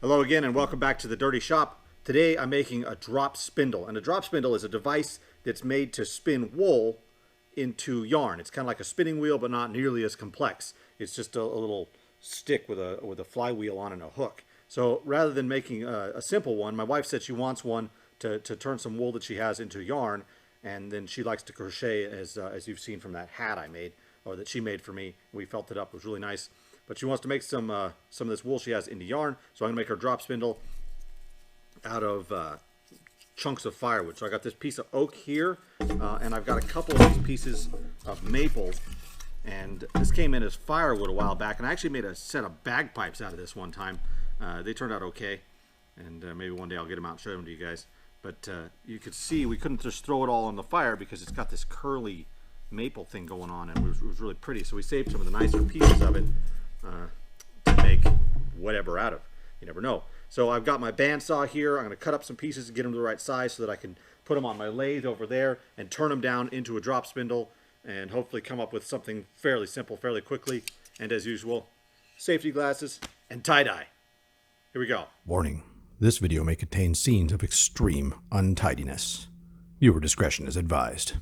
Hello again and welcome back to the Dirty Shop. Today I'm making a drop spindle, and a drop spindle is a device that's made to spin wool into yarn. It's kind of like a spinning wheel, but not nearly as complex. It's just a little stick with a flywheel on and a hook. So rather than making a simple one, my wife said she wants one to turn some wool that she has into yarn, and then she likes to crochet, as you've seen from that hat I made, or that she made for me. We felt it up, it was really nice. But she wants to make some of this wool she has into yarn, so I'm gonna make her drop spindle out of chunks of firewood. So I got this piece of oak here, and I've got a couple of these pieces of maple, and this came in as firewood a while back, and I actually made a set of bagpipes out of this one time. They turned out okay, and maybe one day I'll get them out and show them to you guys. But you could see we couldn't just throw it all on the fire because it's got this curly maple thing going on, and it was really pretty. So we saved some of the nicer pieces of it to make whatever out of. You never know. So I've got my bandsaw here. I'm going to cut up some pieces and get them to the right size so that I can put them on my lathe over there and turn them down into a drop spindle and hopefully come up with something fairly simple fairly quickly. And as usual, safety glasses and tie-dye. Here we go. Warning. This video may contain scenes of extreme untidiness. Viewer discretion is advised.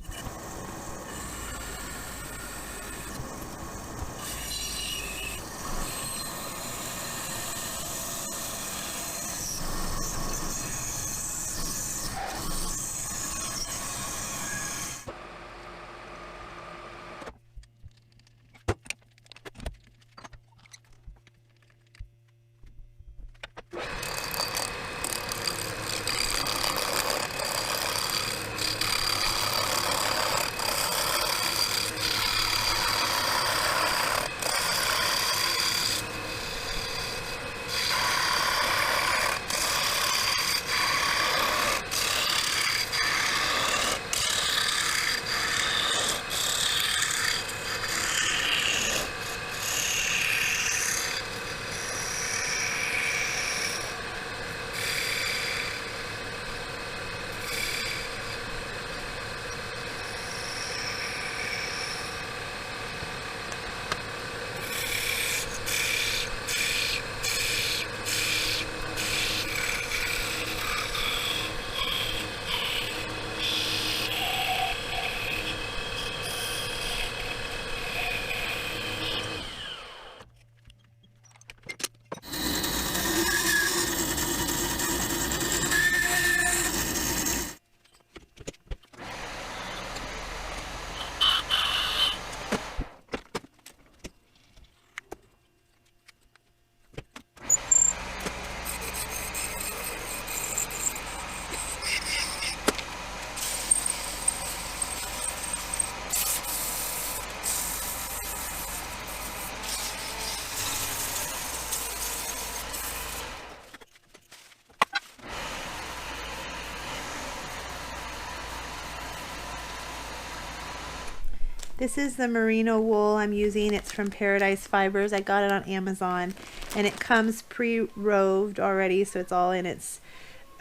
This is the merino wool I'm using. It's from Paradise Fibers. I got it on Amazon, and it comes pre-roved already, so it's all in its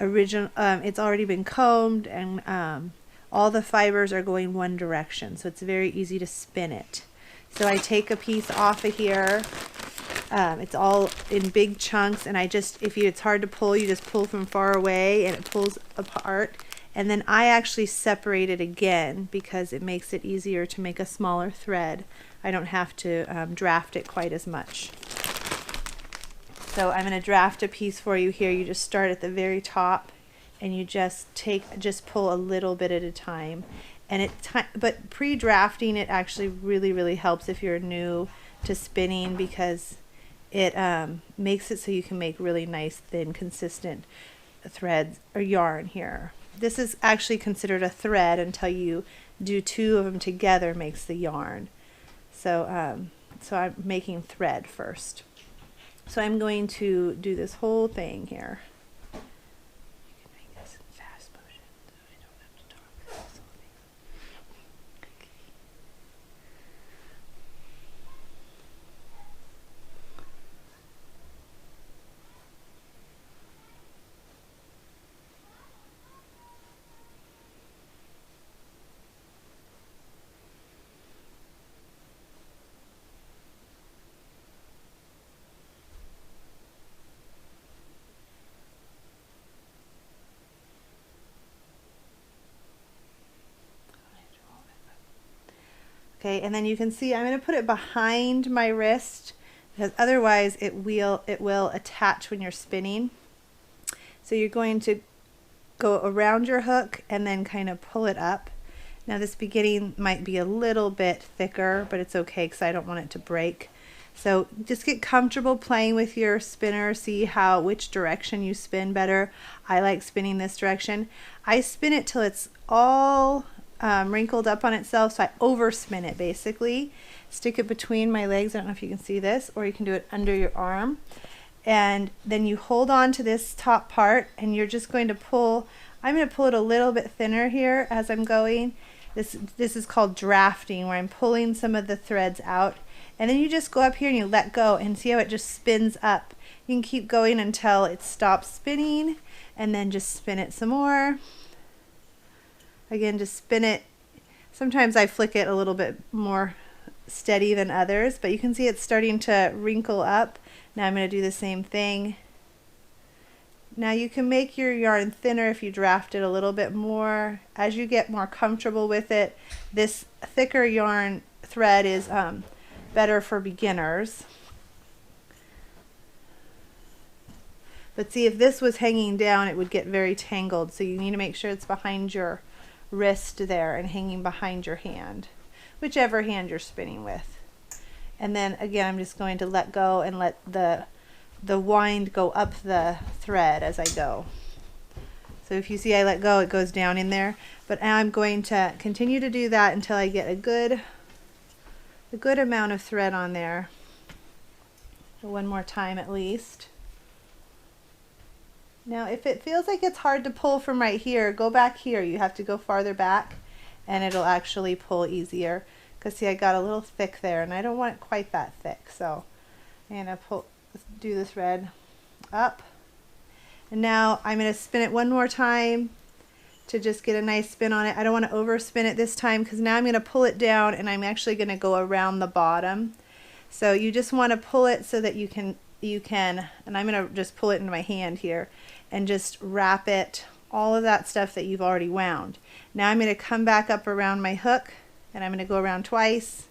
original. It's already been combed, and all the fibers are going one direction, so it's very easy to spin it. So I take a piece off of here. It's all in big chunks, and it's hard to pull, you just pull from far away, and it pulls apart. And then I actually separate it again because it makes it easier to make a smaller thread. I don't have to draft it quite as much. So I'm going to draft a piece for you here. You just start at the very top, and you just pull a little bit at a time. And but pre-drafting it actually really helps if you're new to spinning, because it makes it so you can make really nice, thin, consistent threads or yarn here. This is actually considered a thread until you do two of them together makes the yarn. So so I'm making thread first. So I'm going to do this whole thing here. You can make this in fast motion so I don't have to talk. Okay, and then you can see I'm going to put it behind my wrist because otherwise it will attach when you're spinning. So you're going to go around your hook and then kind of pull it up. Now this beginning might be a little bit thicker, but it's okay because I don't want it to break. So just get comfortable playing with your spinner, see which direction you spin better. I like spinning this direction. I spin it till it's all wrinkled up on itself, so I overspin it basically. Stick it between my legs, I don't know if you can see this, or you can do it under your arm. And then you hold on to this top part and you're just going to pull. I'm going to pull it a little bit thinner here as I'm going. This is called drafting, where I'm pulling some of the threads out. And then you just go up here and you let go and see how it just spins up. You can keep going until it stops spinning and then just spin it some more. Again, just spin it. Sometimes I flick it a little bit more steady than others, but you can see it's starting to wrinkle up. Now I'm going to do the same thing. Now you can make your yarn thinner if you draft it a little bit more. As you get more comfortable with it, this thicker yarn thread is better for beginners. But see, if this was hanging down, it would get very tangled. So you need to make sure it's behind your wrist there and hanging behind your hand, whichever hand you're spinning with. And then again, I'm just going to let go and let the wind go up the thread as I go. So if you see I let go, it goes down in there. But now I'm going to continue to do that until I get a good amount of thread on there. One more time at least. Now if it feels like it's hard to pull from right here, go back here. You have to go farther back and it'll actually pull easier. Because see, I got a little thick there and I don't want it quite that thick. So I'm going to do the thread up. And now I'm going to spin it one more time to just get a nice spin on it. I don't want to overspin it this time because now I'm going to pull it down and I'm actually going to go around the bottom. So you just want to pull it so that you can, and I'm going to just pull it into my hand here and just wrap it, all of that stuff that you've already wound. Now I'm going to come back up around my hook and I'm going to go around twice.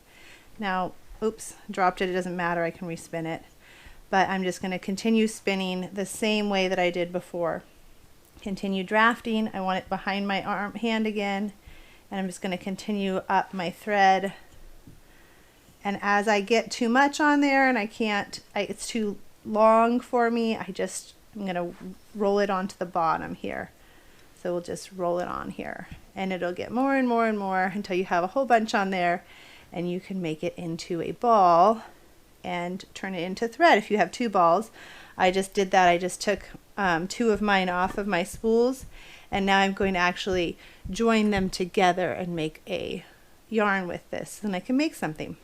Now, oops, dropped it, it doesn't matter, I can respin it. But I'm just going to continue spinning the same way that I did before. Continue drafting. I want it behind my hand again. And I'm just going to continue up my thread. And as I get too much on there and it's too long for me, I'm going to roll it onto the bottom here. So we'll just roll it on here. And it'll get more and more and more until you have a whole bunch on there. And you can make it into a ball and turn it into thread if you have two balls. I just did that. I just took two of mine off of my spools and now I'm going to actually join them together and make a yarn with this and I can make something.